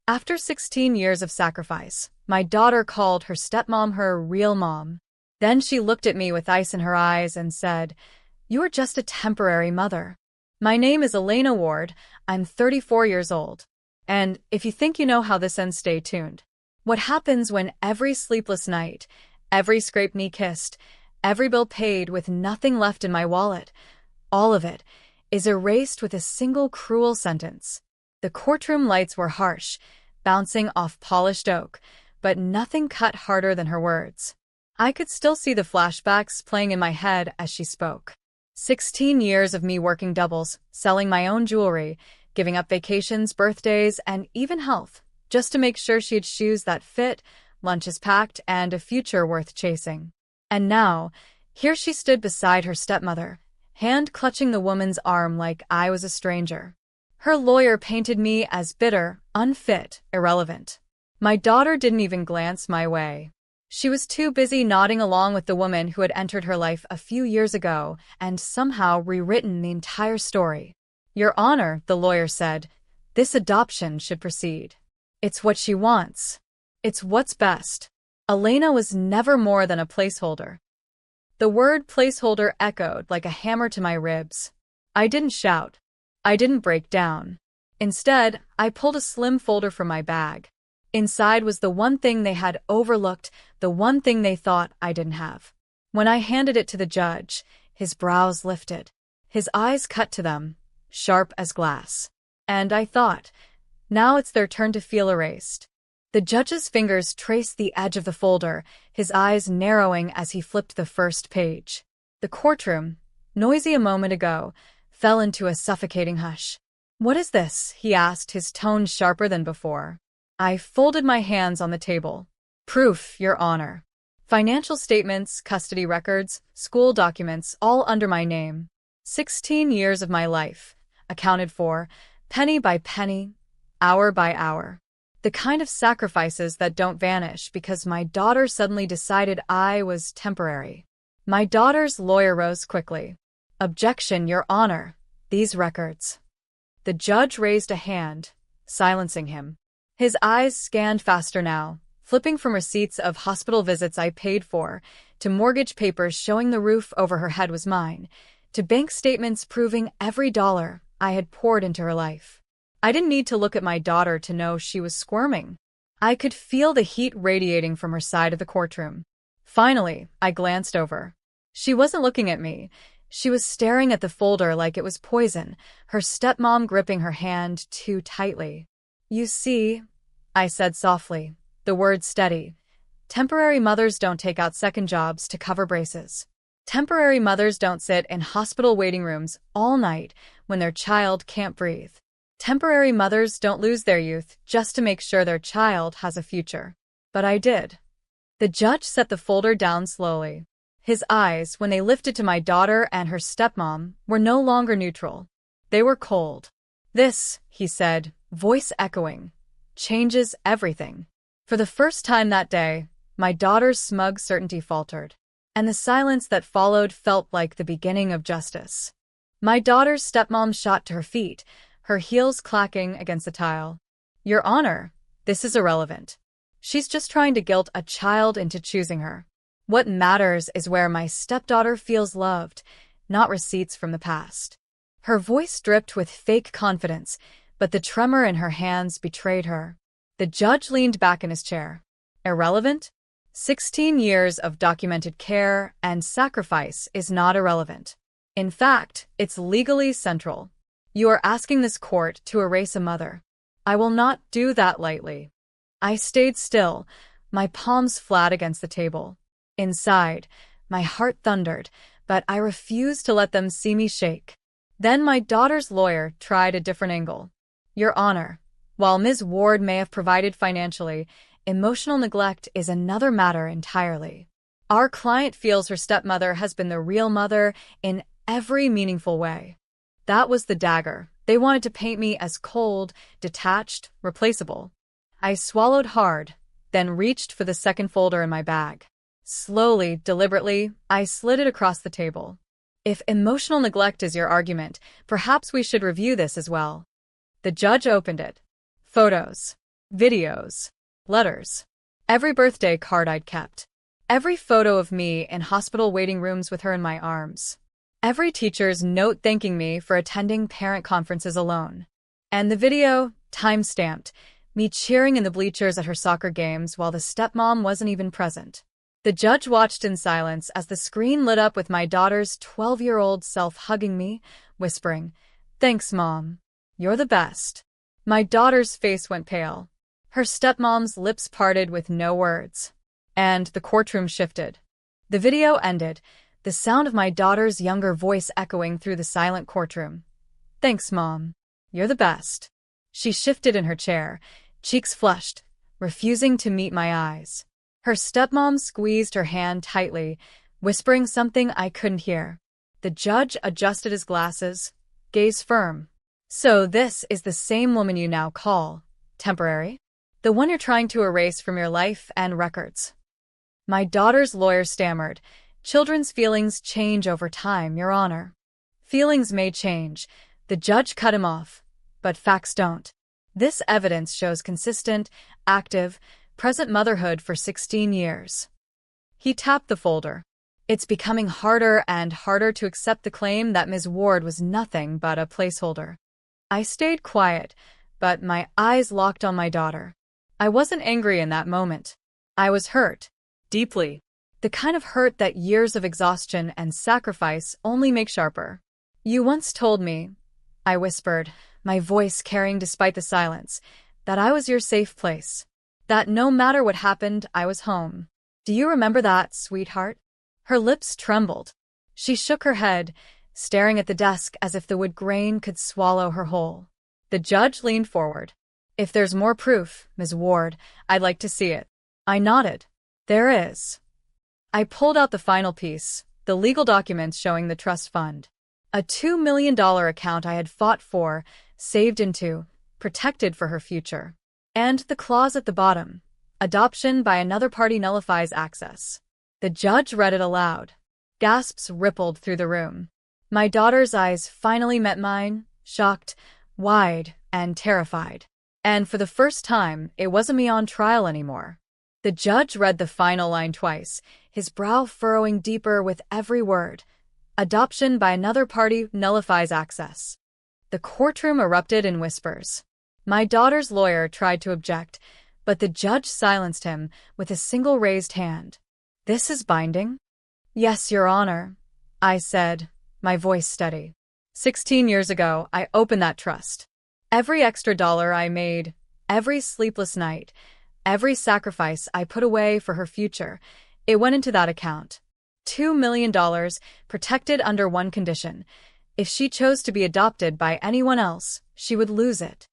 After 16 years of sacrifice, my daughter called her stepmom her real mom. Then she looked at me with ice in her eyes and said, "You are just a temporary mother." My name is Elena Ward. I'm 34 years old. And if you think you know how this ends, stay tuned. What happens when every sleepless night, every scraped knee kissed, every bill paid with nothing left in my wallet, all of it, is erased with a single cruel sentence. The courtroom lights were harsh, bouncing off polished oak, but nothing cut harder than her words. I could still see the flashbacks playing in my head as she spoke. 16 years of me working doubles, selling my own jewelry, giving up vacations, birthdays, and even health, just to make sure she had shoes that fit, lunches packed, and a future worth chasing. And now, here she stood beside her stepmother, hand clutching the woman's arm like I was a stranger. Her lawyer painted me as bitter, unfit, irrelevant. My daughter didn't even glance my way. She was too busy nodding along with the woman who had entered her life a few years ago and somehow rewritten the entire story. "Your Honor," the lawyer said, "this adoption should proceed. It's what she wants. It's what's best." Elena was never more than a placeholder. The word placeholder echoed like a hammer to my ribs. I didn't shout. I didn't break down. Instead, I pulled a slim folder from my bag. Inside was the one thing they had overlooked, the one thing they thought I didn't have. When I handed it to the judge, his brows lifted. His eyes cut to them, sharp as glass. And I thought, now it's their turn to feel erased. The judge's fingers traced the edge of the folder, his eyes narrowing as he flipped the first page. The courtroom, noisy a moment ago, fell into a suffocating hush. "What is this?" he asked, his tone sharper than before. I folded my hands on the table. "Proof, Your Honor. Financial statements, custody records, school documents, all under my name. 16 years of my life, accounted for, penny by penny, hour by hour. The kind of sacrifices that don't vanish because my daughter suddenly decided I was temporary." My daughter's lawyer rose quickly. "Objection, Your Honor. These records." The judge raised a hand, silencing him. His eyes scanned faster now, flipping from receipts of hospital visits I paid for, to mortgage papers showing the roof over her head was mine, to bank statements proving every dollar I had poured into her life. I didn't need to look at my daughter to know she was squirming. I could feel the heat radiating from her side of the courtroom. Finally, I glanced over. She wasn't looking at me. She was staring at the folder like it was poison, her stepmom gripping her hand too tightly. "You see," I said softly, the words steady, "temporary mothers don't take out second jobs to cover braces. Temporary mothers don't sit in hospital waiting rooms all night when their child can't breathe. Temporary mothers don't lose their youth just to make sure their child has a future. But I did." The judge set the folder down slowly. His eyes, when they lifted to my daughter and her stepmom, were no longer neutral. They were cold. "This," he said, voice echoing, "changes everything." For the first time that day, my daughter's smug certainty faltered, and the silence that followed felt like the beginning of justice. My daughter's stepmom shot to her feet, her heels clacking against the tile. "Your Honor, this is irrelevant. She's just trying to guilt a child into choosing her. What matters is where my stepdaughter feels loved, not receipts from the past." Her voice dripped with fake confidence, but the tremor in her hands betrayed her. The judge leaned back in his chair. "Irrelevant? 16 years of documented care and sacrifice is not irrelevant. In fact, it's legally central. You are asking this court to erase a mother. I will not do that lightly." I stayed still, my palms flat against the table. Inside, my heart thundered, but I refused to let them see me shake. Then my daughter's lawyer tried a different angle. "Your Honor, while Ms. Ward may have provided financially, emotional neglect is another matter entirely. Our client feels her stepmother has been the real mother in every meaningful way." That was the dagger. They wanted to paint me as cold, detached, replaceable. I swallowed hard, then reached for the second folder in my bag. Slowly, deliberately, I slid it across the table. "If emotional neglect is your argument, perhaps we should review this as well." The judge opened it. Photos. videos, letters, every birthday card I'd kept, every photo of me in hospital waiting rooms with her in my arms, every teacher's note thanking me for attending parent conferences alone, and the video, time-stamped, me cheering in the bleachers at her soccer games while the stepmom wasn't even present. The judge watched in silence as the screen lit up with my daughter's 12-year-old self hugging me, whispering, "Thanks, Mom. You're the best." My daughter's face went pale. Her stepmom's lips parted with no words. And the courtroom shifted. The video ended, the sound of my daughter's younger voice echoing through the silent courtroom. "Thanks, Mom. You're the best." She shifted in her chair, cheeks flushed, refusing to meet my eyes. Her stepmom squeezed her hand tightly, whispering something I couldn't hear. The judge adjusted his glasses, gaze firm. "So this is the same woman you now call temporary? The one you're trying to erase from your life and records?" My daughter's lawyer stammered, "Children's feelings change over time, Your Honor." "Feelings may change," the judge cut him off, "but facts don't. This evidence shows consistent, active, present motherhood for 16 years. He tapped the folder. "It's becoming harder and harder to accept the claim that Ms. Ward was nothing but a placeholder." I stayed quiet, but my eyes locked on my daughter. I wasn't angry in that moment. I was hurt. Deeply. The kind of hurt that years of exhaustion and sacrifice only make sharper. "You once told me," I whispered, my voice carrying despite the silence, "that I was your safe place. That no matter what happened, I was home. Do you remember that, sweetheart?" Her lips trembled. She shook her head, staring at the desk as if the wood grain could swallow her whole. The judge leaned forward. "If there's more proof, Ms. Ward, I'd like to see it." I nodded. "There is." I pulled out the final piece, the legal documents showing the trust fund. A $2 million account I had fought for, saved into, protected for her future. And the clause at the bottom, "Adoption by another party nullifies access." The judge read it aloud. Gasps rippled through the room. My daughter's eyes finally met mine, shocked, wide, and terrified. And for the first time, it wasn't me on trial anymore. The judge read the final line twice, his brow furrowing deeper with every word. "Adoption by another party nullifies access." The courtroom erupted in whispers. My daughter's lawyer tried to object, but the judge silenced him with a single raised hand. "This is binding?" "Yes, Your Honor," I said, my voice steady. 16 years ago, I opened that trust. Every extra dollar I made, every sleepless night, every sacrifice I put away for her future, it went into that account. $2 million, protected under one condition. If she chose to be adopted by anyone else, she would lose it.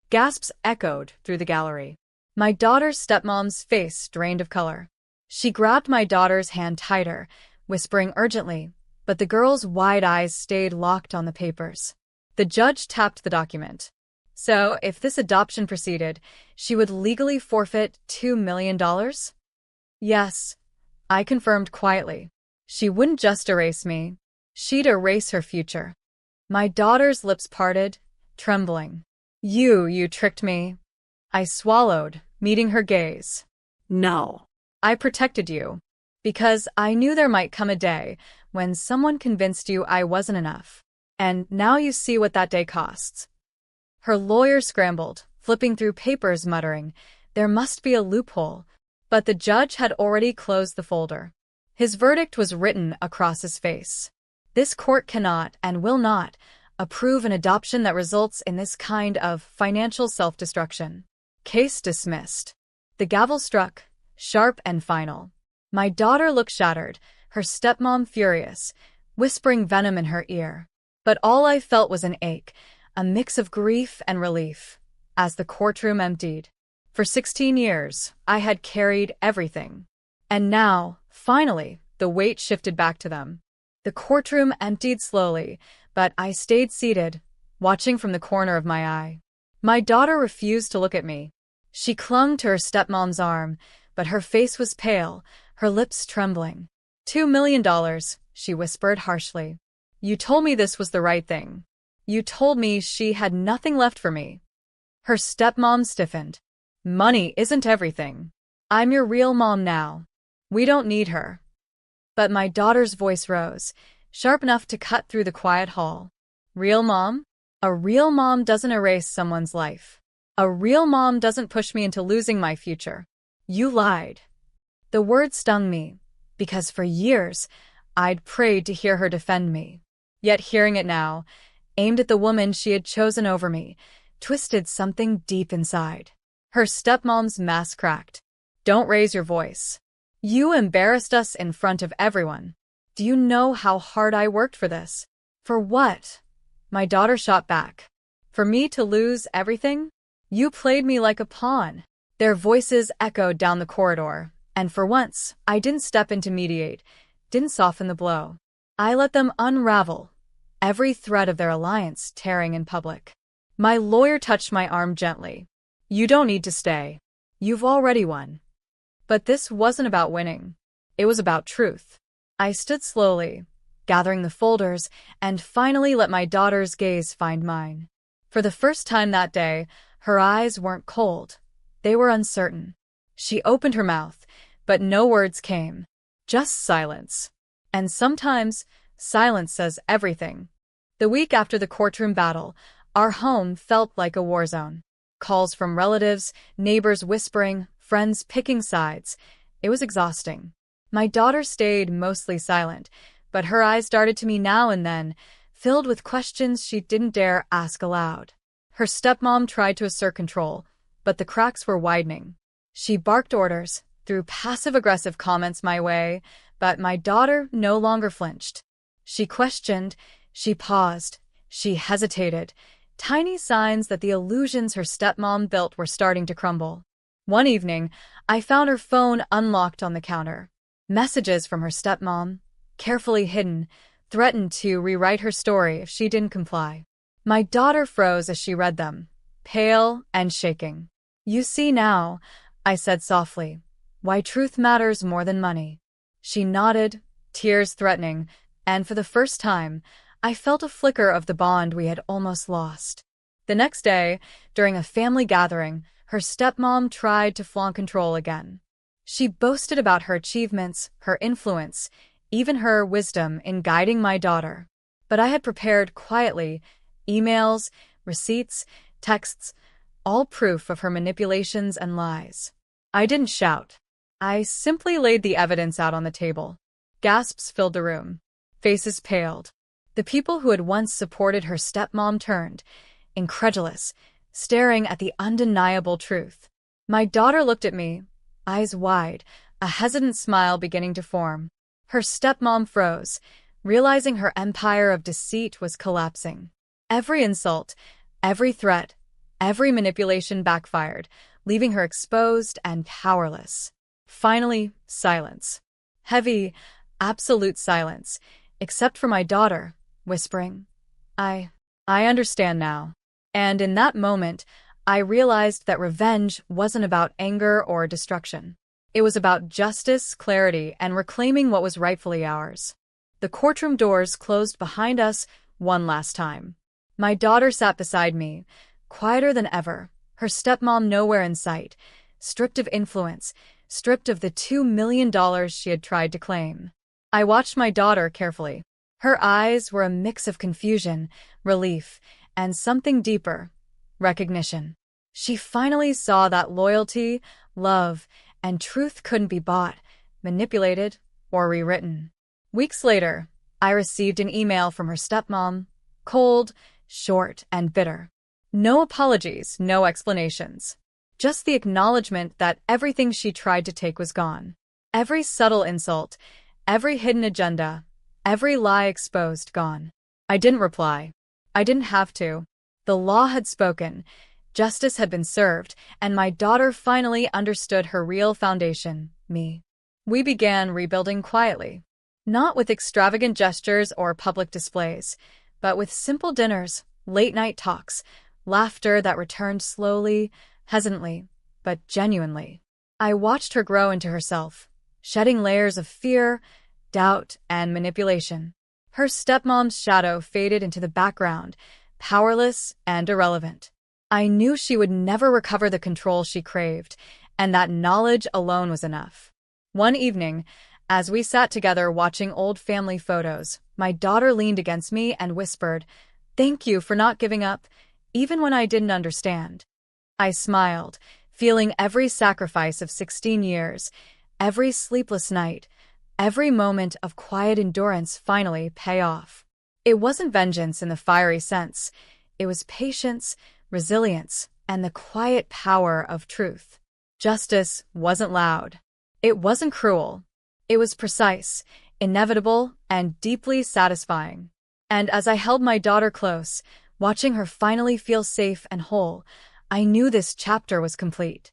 Gasps echoed through the gallery. My daughter's stepmom's face drained of color. She grabbed my daughter's hand tighter, whispering urgently, but the girl's wide eyes stayed locked on the papers. The judge tapped the document. "So, if this adoption proceeded, she would legally forfeit $2 million? "Yes," I confirmed quietly. "She wouldn't just erase me. She'd erase her future." My daughter's lips parted, trembling. You tricked me." I swallowed, meeting her gaze. "No. I protected you. Because I knew there might come a day when someone convinced you I wasn't enough. And now you see what that day costs." Her lawyer scrambled, flipping through papers muttering, "There must be a loophole." But the judge had already closed the folder. His verdict was written across his face. "This court cannot and will not approve an adoption that results in this kind of financial self-destruction." Case dismissed. The gavel struck, sharp and final. My daughter looked shattered, her stepmom furious, whispering venom in her ear. But all I felt was an ache, a mix of grief and relief, as the courtroom emptied. For 16 years, I had carried everything. And now, finally, the weight shifted back to them. The courtroom emptied slowly, but I stayed seated, watching from the corner of my eye. My daughter refused to look at me. She clung to her stepmom's arm, but her face was pale, her lips trembling. $2 million, she whispered harshly. "You told me this was the right thing. You told me she had nothing left for me." Her stepmom stiffened. Money isn't everything. I'm your real mom now. We don't need her. But my daughter's voice rose, sharp enough to cut through the quiet hall. Real mom? A real mom doesn't erase someone's life. A real mom doesn't push me into losing my future. You lied. The word stung me, because for years, I'd prayed to hear her defend me. Yet hearing it now, aimed at the woman she had chosen over me, twisted something deep inside. Her stepmom's mask cracked. Don't raise your voice. You embarrassed us in front of everyone. Do you know how hard I worked for this? For what? My daughter shot back. For me to lose everything? You played me like a pawn. Their voices echoed down the corridor, and for once, I didn't step in to mediate, didn't soften the blow. I let them unravel, every thread of their alliance tearing in public. My lawyer touched my arm gently. You don't need to stay. You've already won. But this wasn't about winning. It was about truth. I stood slowly, gathering the folders, and finally let my daughter's gaze find mine. For the first time that day, her eyes weren't cold. They were uncertain. She opened her mouth, but no words came. Just silence. And sometimes, silence says everything. The week after the courtroom battle, our home felt like a war zone. Calls from relatives, neighbors whispering, friends picking sides. It was exhausting. My daughter stayed mostly silent, but her eyes darted to me now and then, filled with questions she didn't dare ask aloud. Her stepmom tried to assert control, but the cracks were widening. She barked orders, threw passive-aggressive comments my way, but my daughter no longer flinched. She questioned, she paused, she hesitated, tiny signs that the illusions her stepmom built were starting to crumble. One evening, I found her phone unlocked on the counter. Messages from her stepmom, carefully hidden, threatened to rewrite her story if she didn't comply. My daughter froze as she read them, pale and shaking. You see now, I said softly, why truth matters more than money. She nodded, tears threatening, and for the first time, I felt a flicker of the bond we had almost lost. The next day, during a family gathering, her stepmom tried to flaunt control again. She boasted about her achievements, her influence, even her wisdom in guiding my daughter. But I had prepared quietly, emails, receipts, texts, all proof of her manipulations and lies. I didn't shout. I simply laid the evidence out on the table. Gasps filled the room. Faces paled. The people who had once supported her stepmom turned, incredulous, staring at the undeniable truth. My daughter looked at me, eyes wide, a hesitant smile beginning to form. Her stepmom froze, realizing her empire of deceit was collapsing. Every insult, every threat, every manipulation backfired, leaving her exposed and powerless. Finally, silence. Heavy, absolute silence, except for my daughter, whispering, I understand now. And in that moment, I realized that revenge wasn't about anger or destruction. It was about justice, clarity, and reclaiming what was rightfully ours. The courtroom doors closed behind us one last time. My daughter sat beside me, quieter than ever, her stepmom nowhere in sight, stripped of influence, stripped of the $2 million she had tried to claim. I watched my daughter carefully. Her eyes were a mix of confusion, relief, and something deeper, recognition. She finally saw that loyalty, love, and truth couldn't be bought, manipulated, or rewritten. Weeks later, I received an email from her stepmom, cold, short, and bitter. No apologies, no explanations. Just the acknowledgement that everything she tried to take was gone. Every subtle insult, every hidden agenda, every lie exposed, gone. I didn't reply. I didn't have to. The law had spoken, justice had been served, and my daughter finally understood her real foundation, me. We began rebuilding quietly. Not with extravagant gestures or public displays, but with simple dinners, late-night talks, laughter that returned slowly, hesitantly, but genuinely. I watched her grow into herself, shedding layers of fear, doubt, and manipulation. Her stepmom's shadow faded into the background, powerless and irrelevant. I knew she would never recover the control she craved, and that knowledge alone was enough. One evening, as we sat together watching old family photos, my daughter leaned against me and whispered, "Thank you for not giving up, even when I didn't understand." I smiled, feeling every sacrifice of 16 years, every sleepless night, every moment of quiet endurance finally pay off. It wasn't vengeance in the fiery sense. It was patience, resilience, and the quiet power of truth. Justice wasn't loud. It wasn't cruel. It was precise, inevitable, and deeply satisfying. And as I held my daughter close, watching her finally feel safe and whole, I knew this chapter was complete.